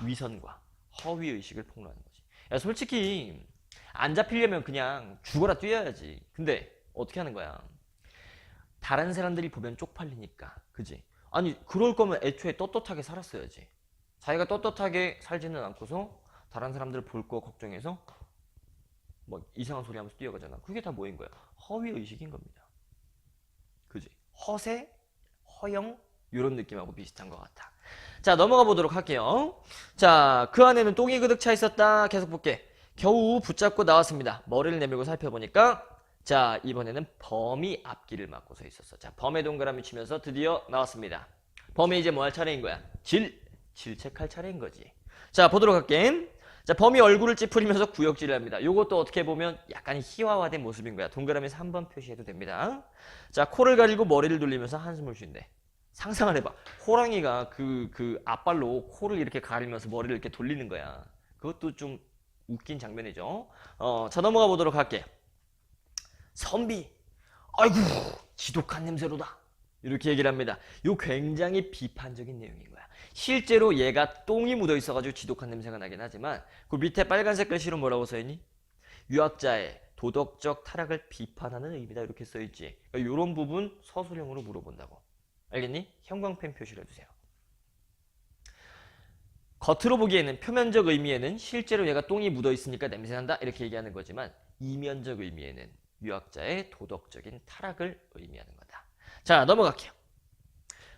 위선과 허위의식을 폭로하는 거지. 야, 솔직히 안 잡히려면 그냥 죽어라 뛰어야지. 근데 어떻게 하는 거야? 다른 사람들이 보면 쪽팔리니까. 그지? 아니, 그럴 거면 애초에 떳떳하게 살았어야지. 자기가 떳떳하게 살지는 않고서 다른 사람들 볼 거 걱정해서 뭐 이상한 소리 하면서 뛰어가잖아. 그게 다 뭐인 거야? 허위의식인 겁니다. 그지? 허세? 허영? 이런 느낌하고 비슷한 것 같아. 자, 넘어가 보도록 할게요. 자, 그 안에는 똥이 그득 차 있었다. 계속 볼게. 겨우 붙잡고 나왔습니다. 머리를 내밀고 살펴보니까 자, 이번에는 범이 앞길을 막고 서 있었어. 자, 범의 동그라미 치면서 드디어 나왔습니다. 범이 이제 뭐 할 차례인 거야? 질책할 차례인 거지. 자, 보도록 할게. 자, 범이 얼굴을 찌푸리면서 구역질을 합니다. 요것도 어떻게 보면 약간 희화화된 모습인 거야. 동그라미 3번 표시해도 됩니다. 자, 코를 가리고 머리를 돌리면서 한숨을 쉰대. 상상을 해봐. 호랑이가 그 앞발로 코를 이렇게 가리면서 머리를 이렇게 돌리는 거야. 그것도 좀 웃긴 장면이죠. 자, 넘어가 보도록 할게. 선비, 아이고, 지독한 냄새로다. 이렇게 얘기를 합니다. 요 굉장히 비판적인 내용인 거야. 실제로 얘가 똥이 묻어 있어가지고 지독한 냄새가 나긴 하지만 그 밑에 빨간색 글씨로 뭐라고 써있니? 유학자의 도덕적 타락을 비판하는 의미다 이렇게 써있지. 그러니까 이런 부분 서술형으로 물어본다고. 알겠니? 형광펜 표시를 해주세요. 겉으로 보기에는 표면적 의미에는 실제로 얘가 똥이 묻어 있으니까 냄새난다 이렇게 얘기하는 거지만 이면적 의미에는 유학자의 도덕적인 타락을 의미하는 거다. 자, 넘어갈게요.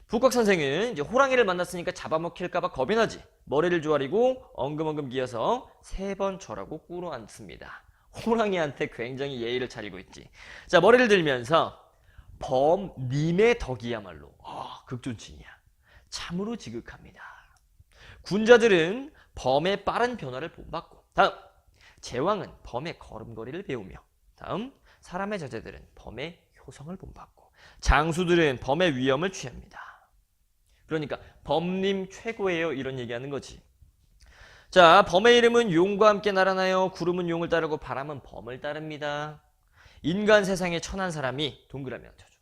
북곽 선생은 이제 호랑이를 만났으니까 잡아먹힐까봐 겁이 나지. 머리를 조아리고 엉금엉금 기어서 3번 절하고 꿇어 앉습니다. 호랑이한테 굉장히 예의를 차리고 있지. 자, 머리를 들면서 범님의 덕이야말로 극존칭이야. 참으로 지극합니다. 군자들은 범의 빠른 변화를 본받고 다음 제왕은 범의 걸음걸이를 배우며 다음 사람의 저자들은 범의 효성을 본받고 장수들은 범의 위험을 취합니다. 그러니까 범님 최고예요. 이런 얘기하는 거지. 자, 범의 이름은 용과 함께 날아나요. 구름은 용을 따르고 바람은 범을 따릅니다. 인간 세상에 천한 사람이 동그라미 한 쳐줘.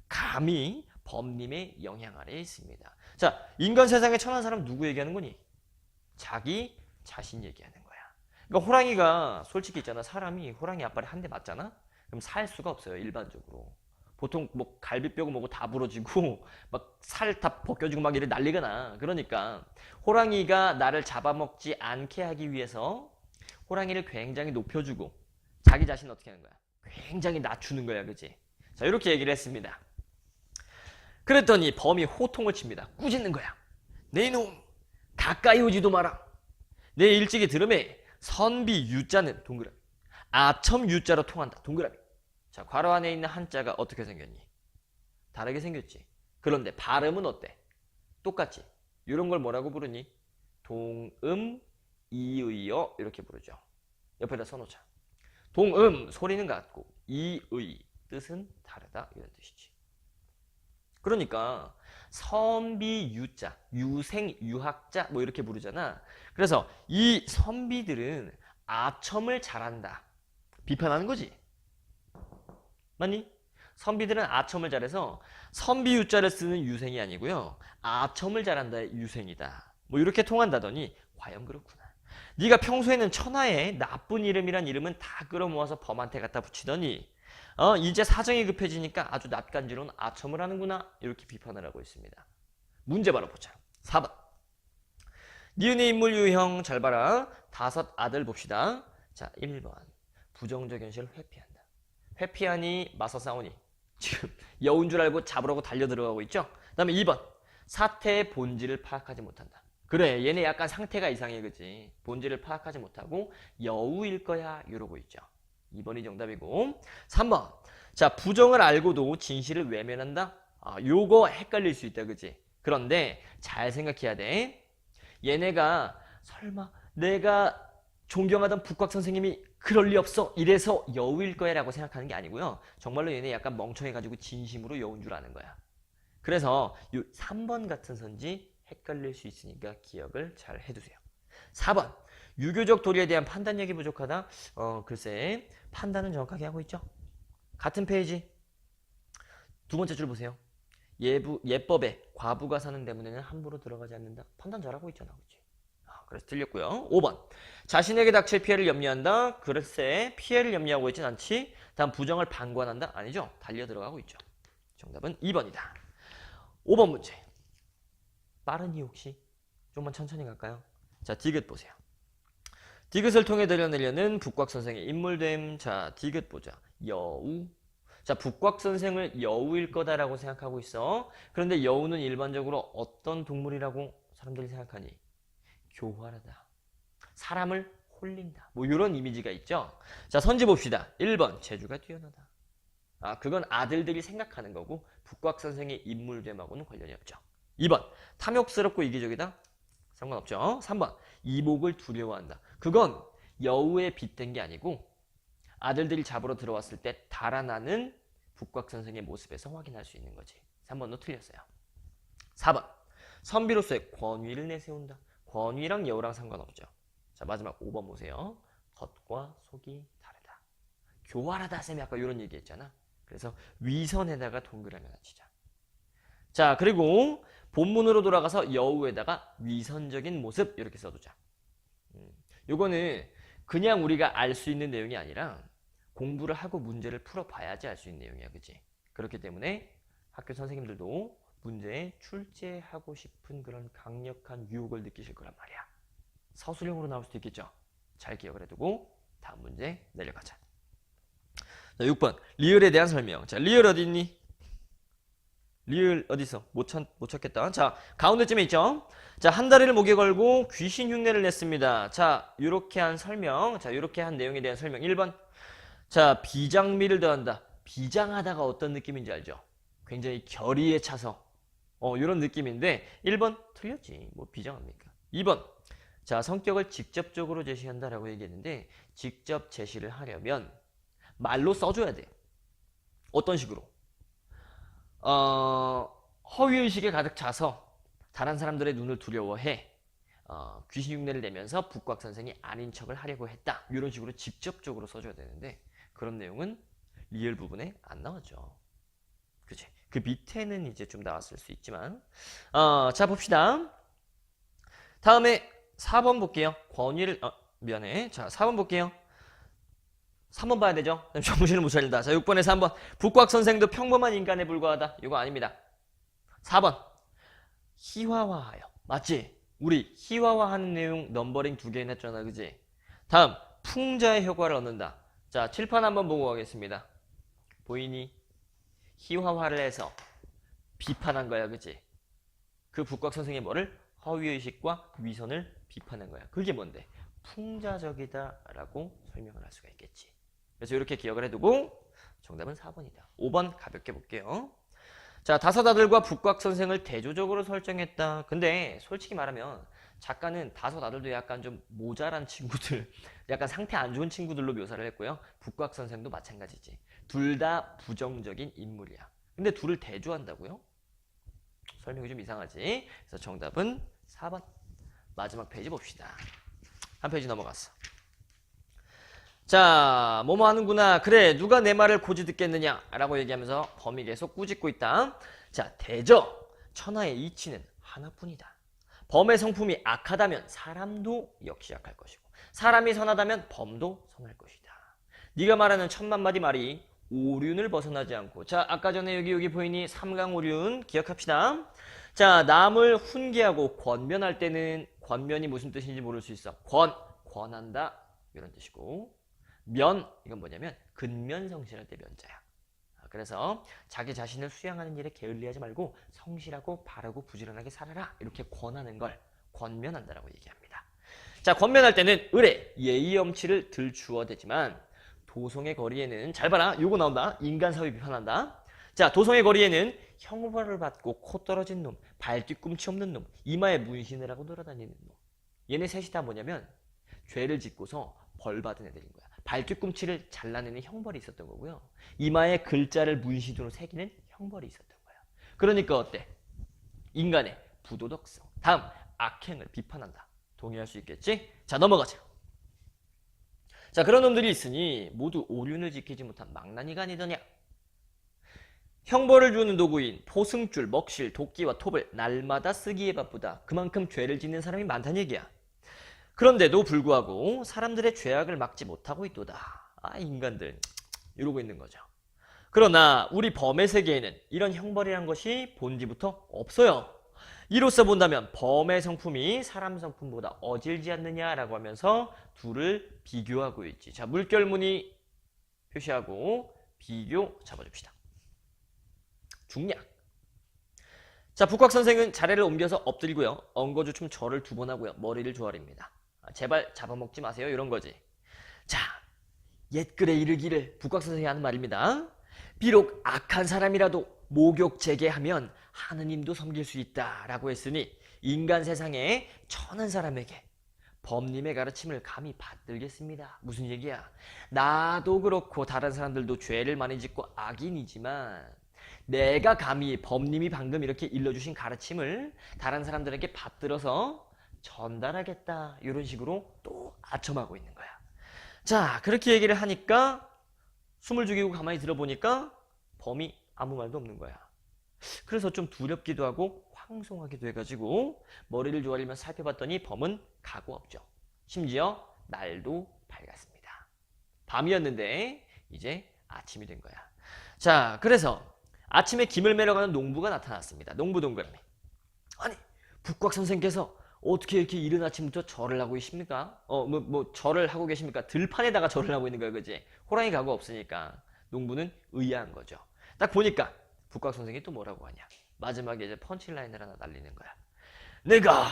감히 범님의 영향 아래에 있습니다. 자, 인간 세상에 천한 사람 누구 얘기하는 거니? 자기 자신 얘기하는 거야. 그러니까 호랑이가 솔직히 있잖아. 사람이 호랑이 앞발에 한 대 맞잖아? 그럼 살 수가 없어요. 일반적으로. 보통 뭐 갈비뼈고 뭐고 다 부러지고 막 살 다 벗겨지고 막 이래 난리가 나. 그러니까 호랑이가 나를 잡아먹지 않게 하기 위해서 호랑이를 굉장히 높여주고 자기 자신은 어떻게 하는 거야? 굉장히 낮추는 거야. 그치? 자, 이렇게 얘기를 했습니다. 그랬더니 범이 호통을 칩니다. 꾸짖는 거야. 내 이놈 가까이 오지도 마라. 내 일찍이 들음에 선비 유자는 동그라미, 아첨 유자로 통한다. 동그라미. 자, 괄호 안에 있는 한자가 어떻게 생겼니? 다르게 생겼지. 그런데 발음은 어때? 똑같지. 이런 걸 뭐라고 부르니? 동음 이의어 이렇게 부르죠. 옆에다 써놓자. 동음 소리는 같고 이의 뜻은 다르다 이런 뜻이지. 그러니까 선비 유자, 유생 유학자 뭐 이렇게 부르잖아. 그래서 이 선비들은 아첨을 잘한다. 비판하는 거지. 맞니? 선비들은 아첨을 잘해서 선비 유자를 쓰는 유생이 아니고요. 아첨을 잘한다의 유생이다. 뭐 이렇게 통한다더니 과연 그렇구나. 네가 평소에는 천하의 나쁜 이름이란 이름은 다 끌어모아서 범한테 갖다 붙이더니 이제 사정이 급해지니까 아주 낯간지러운 아첨을 하는구나. 이렇게 비판을 하고 있습니다. 문제 바로 보자. 4번. 니은의 인물 유형 잘 봐라. 5 아들 봅시다. 자, 1번. 부정적 현실을 회피한다. 회피하니 맞서 싸우니 지금 여운 줄 알고 잡으려고 달려 들어가고 있죠. 그 다음에 2번. 사태의 본질을 파악하지 못한다. 그래, 얘네 약간 상태가 이상해. 그치? 본질을 파악하지 못하고 여우일 거야 이러고 있죠. 2번이 정답이고. 3번. 자, 부정을 알고도 진실을 외면한다. 요거 헷갈릴 수 있다. 그치? 그런데 잘 생각해야 돼. 얘네가 설마 내가 존경하던 북곽 선생님이 그럴 리 없어 이래서 여우일 거야 라고 생각하는 게 아니고요. 정말로 얘네 약간 멍청해가지고 진심으로 여우인 줄 아는 거야. 그래서 이 3번 같은 선지 헷갈릴 수 있으니까 기억을 잘 해두세요. 4번. 유교적 도리에 대한 판단력이 부족하다. 글쎄 판단은 정확하게 하고 있죠. 같은 페이지 두 번째 줄 보세요. 예법에 과부가 사는 대문에는 함부로 들어가지 않는다. 판단 잘하고 있잖아. 그치? 그래서 틀렸고요. 5번. 자신에게 닥칠 피해를 염려한다. 글쎄 피해를 염려하고 있진 않지. 다음 부정을 방관한다. 아니죠. 달려 들어가고 있죠. 정답은 2번이다. 5번 문제. 빠르니 혹시? 좀만 천천히 갈까요? 자, 디귿 보세요. 디귿을 통해 드러내려는 북곽 선생의 인물됨. 자, 디귿 보자. 여우. 자, 북곽 선생을 여우일 거다라고 생각하고 있어. 그런데 여우는 일반적으로 어떤 동물이라고 사람들이 생각하니? 교활하다. 사람을 홀린다. 뭐 이런 이미지가 있죠. 자, 선지 봅시다. 1번 재주가 뛰어나다. 그건 아들들이 생각하는 거고 북곽 선생의 인물됨하고는 관련이 없죠. 2번 탐욕스럽고 이기적이다. 상관없죠. 3번 이목을 두려워한다. 그건 여우에 빗댄 게 아니고 아들들이 잡으러 들어왔을 때 달아나는 북곽 선생의 모습에서 확인할 수 있는 거지. 3번도 틀렸어요. 4번 선비로서의 권위를 내세운다. 권위랑 여우랑 상관없죠. 자, 마지막 5번 보세요. 겉과 속이 다르다. 교활하다 쌤이 아까 이런 얘기 했잖아. 그래서 위선에다가 동그라미 하나 치자. 자, 그리고 본문으로 돌아가서 여우에다가 위선적인 모습 이렇게 써두자. 요거는 그냥 우리가 알 수 있는 내용이 아니라 공부를 하고 문제를 풀어봐야지 알 수 있는 내용이야. 그치? 그렇기 때문에 학교 선생님들도 문제에 출제하고 싶은 그런 강력한 유혹을 느끼실 거란 말이야. 서술형으로 나올 수도 있겠죠. 잘 기억을 해두고 다음 문제 내려가자. 자, 6번 리을에 대한 설명. 자, 리을 어디 있니? 리을 어디 있어? 못 찾겠다. 자, 가운데쯤에 있죠. 자, 한 다리를 목에 걸고 귀신 흉내를 냈습니다. 자, 요렇게 한 설명. 자, 요렇게 한 내용에 대한 설명. 1번. 자, 비장미를 더한다. 비장하다가 어떤 느낌인지 알죠? 굉장히 결의에 차서 요런 느낌인데 1번 틀렸지. 뭐 비장합니까? 2번. 자, 성격을 직접적으로 제시한다라고 얘기했는데 직접 제시를 하려면 말로 써줘야 돼. 어떤 식으로? 허위의식에 가득 차서 다른 사람들의 눈을 두려워해 귀신 흉내를 내면서 북곽 선생이 아닌 척을 하려고 했다. 이런 식으로 직접적으로 써줘야 되는데 그런 내용은 리얼 부분에 안 나왔죠. 그치? 그 밑에는 이제 좀 나왔을 수 있지만 자 봅시다. 다음에 4번 볼게요. 권위를 미안해. 자 4번 볼게요. 3번 봐야 되죠? 정신을 못 차린다. 자 6번에서 3번 북곽 선생도 평범한 인간에 불과하다. 이거 아닙니다. 4번 희화화하여. 맞지? 우리 희화화하는 내용 넘버링 2개 했잖아. 그지? 다음 풍자의 효과를 얻는다. 자 칠판 한번 보고 가겠습니다. 보이니? 희화화를 해서 비판한 거야. 그지? 그 북곽 선생의 뭐를? 허위의식과 위선을 비판한 거야. 그게 뭔데? 풍자적이다 라고 설명을 할 수가 있겠지. 그래서 이렇게 기억을 해두고 정답은 4번이다. 5번 가볍게 볼게요. 자, 다섯아들과 북곽 선생을 대조적으로 설정했다. 근데 솔직히 말하면 작가는 다섯아들도 약간 좀 모자란 친구들, 약간 상태 안 좋은 친구들로 묘사를 했고요. 북곽 선생도 마찬가지지. 둘 다 부정적인 인물이야. 근데 둘을 대조한다고요? 설명이 좀 이상하지? 그래서 정답은 4번. 마지막 페이지 봅시다. 한 페이지 넘어갔어. 자, 뭐뭐 하는구나. 그래, 누가 내 말을 고지 듣겠느냐? 라고 얘기하면서 범이 계속 꾸짖고 있다. 자, 대저. 천하의 이치는 하나뿐이다. 범의 성품이 악하다면 사람도 역시 악할 것이고 사람이 선하다면 범도 선할 것이다. 네가 말하는 천만마디 말이 오륜을 벗어나지 않고 자, 아까 전에 여기 보이니? 삼강오륜 기억합시다. 자, 남을 훈계하고 권면할 때는 권면이 무슨 뜻인지 모를 수 있어. 권한다. 이런 뜻이고 면, 이건 뭐냐면 근면성실할 때 면자야. 그래서 자기 자신을 수양하는 일에 게을리하지 말고 성실하고 바르고 부지런하게 살아라. 이렇게 권하는 걸 권면한다라고 얘기합니다. 자, 권면할 때는 의례, 예의 엄치를 들추어 대지만 도성의 거리에는 잘 봐라. 요거 나온다. 인간사회 비판한다. 자, 도성의 거리에는 형벌을 받고 코 떨어진 놈, 발뒤꿈치 없는 놈, 이마에 문신을 하고 돌아다니는 놈. 얘네 셋이 다 뭐냐면 죄를 짓고서 벌 받은 애들인 거야. 발뒤꿈치를 잘라내는 형벌이 있었던 거고요. 이마에 글자를 문신으로 새기는 형벌이 있었던 거야. 그러니까 어때? 인간의 부도덕성. 다음, 악행을 비판한다. 동의할 수 있겠지? 자, 넘어가자. 자, 그런 놈들이 있으니 모두 오륜을 지키지 못한 망나니가 아니더냐. 형벌을 주는 도구인 포승줄, 먹실, 도끼와 톱을 날마다 쓰기에 바쁘다. 그만큼 죄를 짓는 사람이 많다는 얘기야. 그런데도 불구하고 사람들의 죄악을 막지 못하고 있도다. 아, 인간들 이러고 있는 거죠. 그러나 우리 범의 세계에는 이런 형벌이란 것이 본디부터 없어요. 이로써 본다면 범의 성품이 사람 성품보다 어질지 않느냐라고 하면서 둘을 비교하고 있지. 자, 물결무늬 표시하고 비교 잡아줍시다. 중략. 자, 북곽 선생은 자리를 옮겨서 엎드리고요. 엉거주춤 절을 2번 하고요. 머리를 조아립니다. 제발 잡아먹지 마세요. 이런 거지. 자, 옛글에 이르기를 북곽 선생이 하는 말입니다. 비록 악한 사람이라도 목욕 재개하면 하느님도 섬길 수 있다라고 했으니 인간 세상에 천한 사람에게 범님의 가르침을 감히 받들겠습니다. 무슨 얘기야? 나도 그렇고 다른 사람들도 죄를 많이 짓고 악인이지만 내가 감히 범님이 방금 이렇게 일러주신 가르침을 다른 사람들에게 받들어서 전달하겠다. 이런 식으로 또 아첨하고 있는 거야. 자, 그렇게 얘기를 하니까 숨을 죽이고 가만히 들어보니까 범이 아무 말도 없는 거야. 그래서 좀 두렵기도 하고 황송하기도 해가지고 머리를 조아리며 살펴봤더니 범은 가고 없죠. 심지어 날도 밝았습니다. 밤이었는데 이제 아침이 된 거야. 자, 그래서 아침에 김을 매러 가는 농부가 나타났습니다. 농부 동그라미. 아니, 북곽 선생께서 어떻게 이렇게 이른 아침부터 절을 하고 계십니까? 절을 하고 계십니까? 들판에다가 절을 하고 있는 거예요, 그지? 호랑이 가고 없으니까 농부는 의아한 거죠. 딱 보니까 북곽 선생이 또 뭐라고 하냐? 마지막에 이제 펀치라인을 하나 날리는 거야. 내가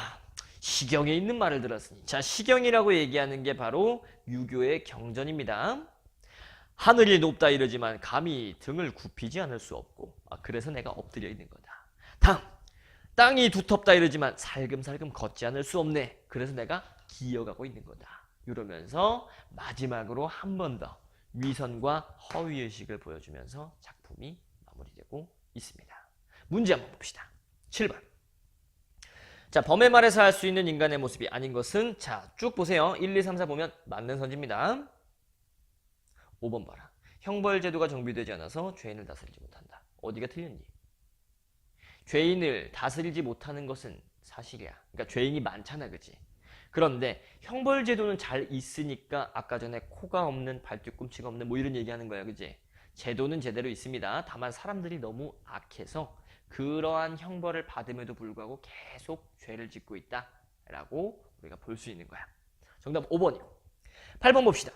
시경에 있는 말을 들었으니, 자, 시경이라고 얘기하는 게 바로 유교의 경전입니다. 하늘이 높다 이러지만 감히 등을 굽히지 않을 수 없고, 그래서 내가 엎드려 있는 거다. 다음, 땅이 두텁다 이러지만 살금살금 걷지 않을 수 없네. 그래서 내가 기어가고 있는 거다. 이러면서 마지막으로 한 번 더 위선과 허위의식을 보여주면서 작품이 마무리되고 있습니다. 문제 한번 봅시다. 7번. 자, 범의 말에서 알 수 있는 인간의 모습이 아닌 것은, 자, 쭉 보세요. 1, 2, 3, 4 보면 맞는 선지입니다. 5번 봐라. 형벌제도가 정비되지 않아서 죄인을 다스리지 못한다. 어디가 틀렸니? 죄인을 다스리지 못하는 것은 사실이야. 그러니까 죄인이 많잖아, 그치? 그런데 형벌제도는 잘 있으니까 아까 전에 코가 없는, 발뒤꿈치가 없는 뭐 이런 얘기하는 거야, 그치? 제도는 제대로 있습니다. 다만 사람들이 너무 악해서 그러한 형벌을 받음에도 불구하고 계속 죄를 짓고 있다라고 우리가 볼 수 있는 거야. 정답 5번이요. 8번 봅시다.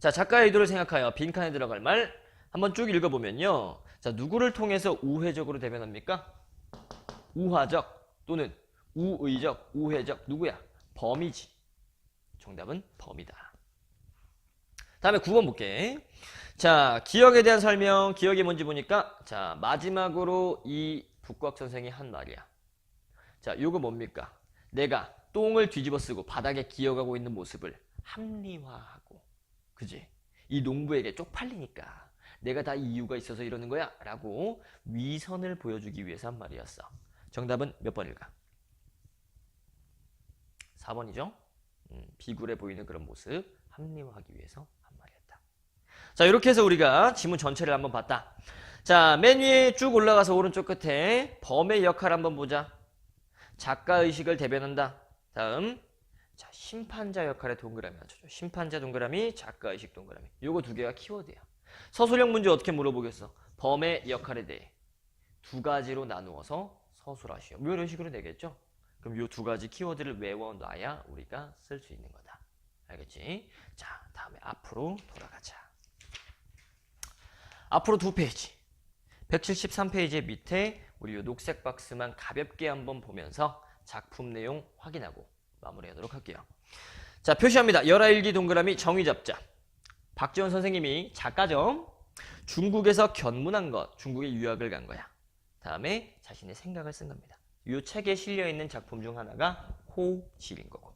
자, 작가의 의도를 생각하여 빈칸에 들어갈 말 한번 쭉 읽어보면요. 자, 누구를 통해서 우회적으로 대변합니까? 우화적 또는 우의적, 우회적 누구야? 범이지. 정답은 범이다. 다음에 9번 볼게. 자, 기억에 대한 설명, 기억이 뭔지 보니까, 자, 마지막으로 이 북과학 선생이 한 말이야. 자, 요거 뭡니까? 내가 똥을 뒤집어 쓰고 바닥에 기어가고 있는 모습을 합리화하고, 그지? 이 농부에게 쪽팔리니까 내가 다 이유가 있어서 이러는 거야 라고 위선을 보여주기 위해서 한 말이었어. 정답은 몇 번일까? 4번이죠? 비굴해 보이는 그런 모습 합리화하기 위해서 한 말이었다. 자, 이렇게 해서 우리가 지문 전체를 한번 봤다. 자, 맨 위에 쭉 올라가서 오른쪽 끝에 범의 역할 한번 보자. 작가의식을 대변한다. 다음, 자, 심판자 역할의 동그라미 맞춰줘. 심판자 동그라미, 작가의식 동그라미. 요거 두 개가 키워드야. 서술형 문제 어떻게 물어보겠어? 범의 역할에 대해 두 가지로 나누어서 서술하시오. 뭐 이런 식으로 되겠죠? 그럼 요 두 가지 키워드를 외워놔야 우리가 쓸 수 있는 거다. 알겠지? 자, 다음에 앞으로 돌아가자. 앞으로 두 페이지. 173페이지 밑에 우리 요 녹색 박스만 가볍게 한번 보면서 작품 내용 확인하고 마무리하도록 할게요. 자, 표시합니다. 열하일기 동그라미 정의 잡자. 박지원 선생님이 작가죠. 중국에서 견문한 것, 중국에 유학을 간 거야. 다음에 자신의 생각을 쓴 겁니다. 이 책에 실려있는 작품 중 하나가 호질인 거고.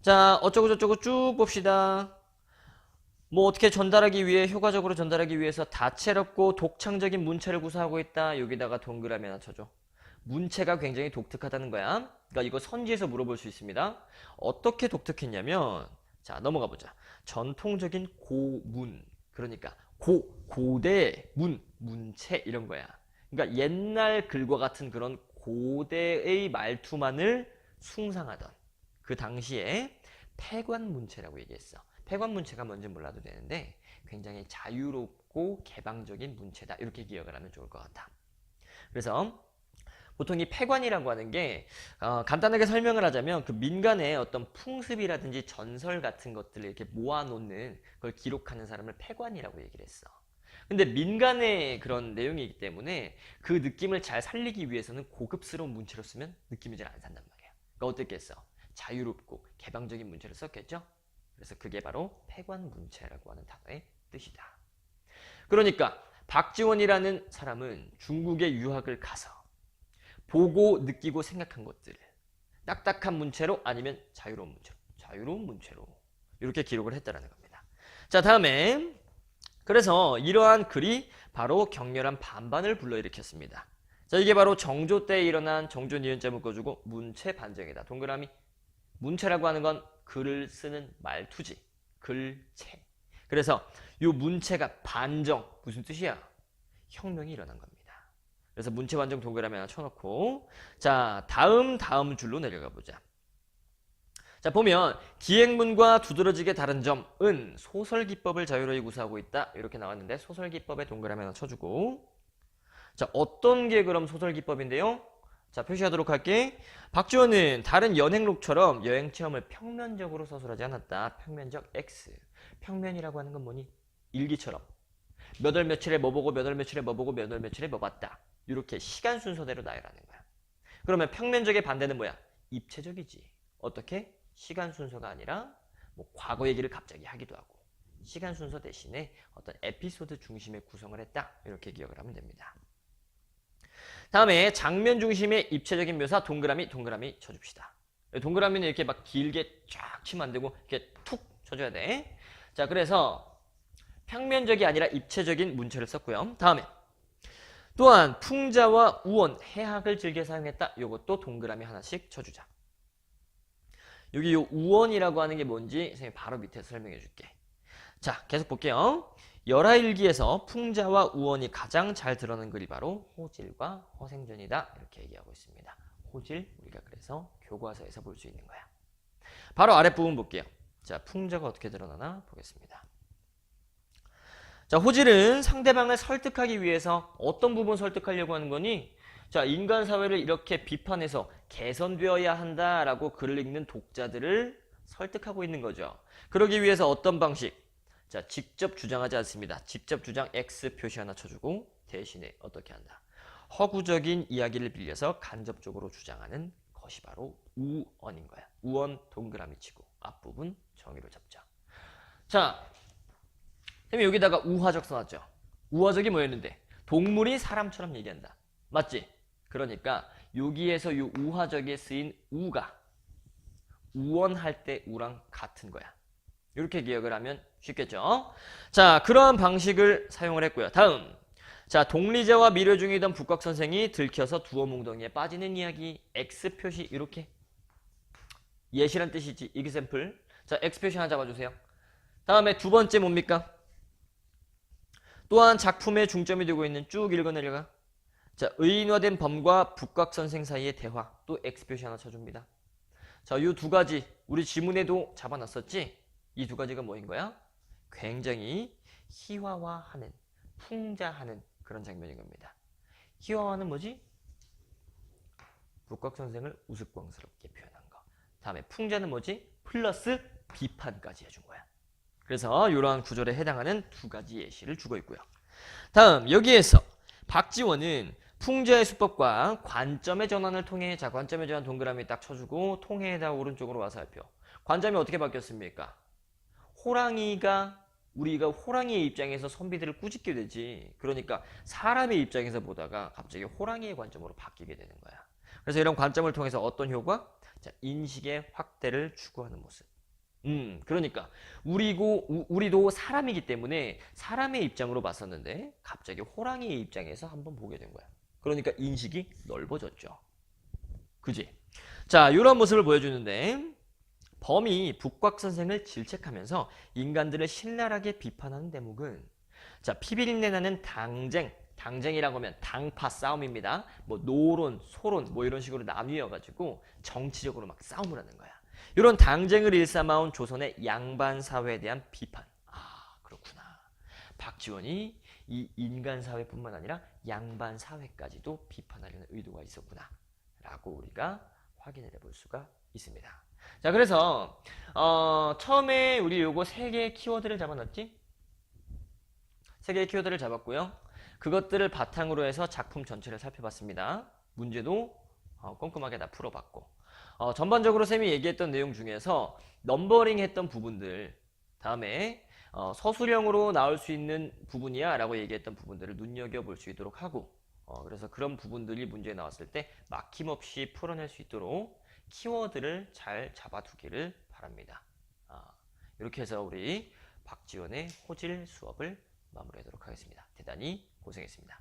자, 어쩌고 저쩌고 쭉 봅시다. 뭐 어떻게 전달하기 위해, 효과적으로 전달하기 위해서 다채롭고 독창적인 문체를 구사하고 있다. 여기다가 동그라미 하나 쳐줘. 문체가 굉장히 독특하다는 거야. 그러니까 이거 선지에서 물어볼 수 있습니다. 어떻게 독특했냐면, 자, 넘어가 보자. 전통적인 고문, 그러니까 고대 문체 이런 거야. 그러니까 옛날 글과 같은 그런 고대의 말투만을 숭상하던 그 당시에 폐관문체라고 얘기했어. 폐관문체가 뭔지 몰라도 되는데 굉장히 자유롭고 개방적인 문체다. 이렇게 기억을 하면 좋을 것 같아. 그래서 보통 이 폐관이라고 하는 게 간단하게 설명을 하자면 그 민간의 어떤 풍습이라든지 전설 같은 것들을 이렇게 모아놓는 그걸 기록하는 사람을 폐관이라고 얘기를 했어. 근데 민간의 그런 내용이기 때문에 그 느낌을 잘 살리기 위해서는 고급스러운 문체로 쓰면 느낌이 잘 안 산단 말이야. 그러니까 어떻겠어? 자유롭고 개방적인 문체를 썼겠죠? 그래서 그게 바로 폐관문체라고 하는 단어의 뜻이다. 그러니까 박지원이라는 사람은 중국에 유학을 가서 보고 느끼고 생각한 것들을 딱딱한 문체로 아니면 자유로운 문체로 이렇게 기록을 했다라는 겁니다. 자, 다음에 그래서 이러한 글이 바로 격렬한 반반을 불러일으켰습니다. 자, 이게 바로 정조 때 일어난 정조 니은자 묶어주고 문체 반정이다. 동그라미. 문체라고 하는 건 글을 쓰는 말투지. 글체. 그래서 이 문체가 반정. 무슨 뜻이야? 혁명이 일어난 겁니다. 그래서 문체 반정 동그라미 하나 쳐놓고, 자, 다음 줄로 내려가 보자. 자, 보면 기행문과 두드러지게 다른 점은 소설 기법을 자유로이 구사하고 있다. 이렇게 나왔는데 소설 기법에 동그라미 하나 쳐주고, 자, 어떤 게 그럼 소설 기법인데요? 자, 표시하도록 할게. 박지원은 다른 연행록처럼 여행 체험을 평면적으로 서술하지 않았다. 평면적 X. 평면이라고 하는 건 뭐니? 일기처럼 몇 월 며칠에 뭐 보고 몇 월 며칠에 뭐 보고 몇 월 며칠에 뭐 봤다. 이렇게 시간 순서대로 나열하는 거야. 그러면 평면적의 반대는 뭐야? 입체적이지. 어떻게? 시간 순서가 아니라 뭐 과거 얘기를 갑자기 하기도 하고 시간 순서 대신에 어떤 에피소드 중심의 구성을 했다. 이렇게 기억을 하면 됩니다. 다음에 장면 중심의 입체적인 묘사 동그라미 쳐줍시다. 동그라미는 이렇게 막 길게 쫙 치면 안 되고 이렇게 툭 쳐줘야 돼. 자, 그래서 평면적이 아니라 입체적인 문체를 썼고요. 다음에 또한 풍자와 우원, 해학을 즐겨 사용했다. 요것도 동그라미 하나씩 쳐주자. 여기 요 우원이라고 하는 게 뭔지 선생님 바로 밑에서 설명해 줄게. 자, 계속 볼게요. 열하일기에서 풍자와 우원이 가장 잘 드러나는 글이 바로 호질과 허생전이다. 이렇게 얘기하고 있습니다. 호질, 우리가 그래서 교과서에서 볼 수 있는 거야. 바로 아랫부분 볼게요. 자, 풍자가 어떻게 드러나나 보겠습니다. 자, 호질은 상대방을 설득하기 위해서 어떤 부분 설득하려고 하는 거니? 자, 인간 사회를 이렇게 비판해서 개선되어야 한다라고 글을 읽는 독자들을 설득하고 있는 거죠. 그러기 위해서 어떤 방식? 자, 직접 주장하지 않습니다. 직접 주장 X 표시 하나 쳐주고 대신에 어떻게 한다? 허구적인 이야기를 빌려서 간접적으로 주장하는 것이 바로 우언인 거야. 우언 동그라미 치고 앞부분 정의로 잡자. 자, 선생님 여기다가 우화적 써놨죠. 우화적이 뭐였는데? 동물이 사람처럼 얘기한다. 맞지? 그러니까 여기에서 이 우화적에 쓰인 우가 우언할 때 우랑 같은 거야. 이렇게 기억을 하면 쉽겠죠? 자, 그러한 방식을 사용을 했고요. 다음. 자, 독리자와 미려 중이던 북곽 선생이 들켜서 두어 몽덩이에 빠지는 이야기. X 표시 이렇게. 예시란 뜻이지. example. 자, X 표시 하나 잡아주세요. 다음에 두 번째 뭡니까? 또한 작품에 중점이 되고 있는 쭉 읽어 내려가. 자, 의인화된 범과 북곽 선생 사이의 대화. 또 X 표시 하나 쳐줍니다. 자, 이 두 가지 우리 지문에도 잡아놨었지? 이 두 가지가 뭐인 거야? 굉장히 희화화하는, 풍자하는 그런 장면인 겁니다. 희화화는 뭐지? 북곽 선생을 우스꽝스럽게 표현한 거. 다음에 풍자는 뭐지? 플러스 비판까지 해준 거야. 그래서 이러한 구절에 해당하는 두 가지 예시를 주고 있고요. 다음 여기에서 박지원은 풍자의 수법과 관점의 전환을 통해, 자, 관점의 전환 동그라미 딱 쳐주고 통해에다 오른쪽으로 와서 살펴. 관점이 어떻게 바뀌었습니까? 우리가 호랑이의 입장에서 선비들을 꾸짖게 되지. 그러니까 사람의 입장에서 보다가 갑자기 호랑이의 관점으로 바뀌게 되는 거야. 그래서 이런 관점을 통해서 어떤 효과? 자, 인식의 확대를 추구하는 모습. 그러니까 우리도 사람이기 때문에 사람의 입장으로 봤었는데 갑자기 호랑이의 입장에서 한번 보게 된 거야. 그러니까 인식이 넓어졌죠. 그지? 자, 이런 모습을 보여주는데 범이 북곽 선생을 질책하면서 인간들을 신랄하게 비판하는 대목은, 자, 피비린내 나는 당쟁이라고 하면 당파 싸움입니다. 뭐 노론, 소론 뭐 이런 식으로 나뉘어 가지고 정치적으로 막 싸움을 하는 거야. 이런 당쟁을 일삼아온 조선의 양반 사회에 대한 비판. 아, 그렇구나. 박지원이 이 인간 사회뿐만 아니라 양반 사회까지도 비판하려는 의도가 있었구나 라고 우리가 확인을 해볼 수가 있습니다. 자, 그래서 처음에 우리 요거 세 개의 키워드를 잡아놨지? 세 개의 키워드를 잡았고요. 그것들을 바탕으로 해서 작품 전체를 살펴봤습니다. 문제도 꼼꼼하게 다 풀어봤고, 전반적으로 쌤이 얘기했던 내용 중에서 넘버링 했던 부분들, 다음에 서술형으로 나올 수 있는 부분이야 라고 얘기했던 부분들을 눈여겨볼 수 있도록 하고, 그래서 그런 부분들이 문제에 나왔을 때 막힘없이 풀어낼 수 있도록 키워드를 잘 잡아두기를 바랍니다. 이렇게 해서 우리 박지원의 호질 수업을 마무리하도록 하겠습니다. 대단히 고생했습니다.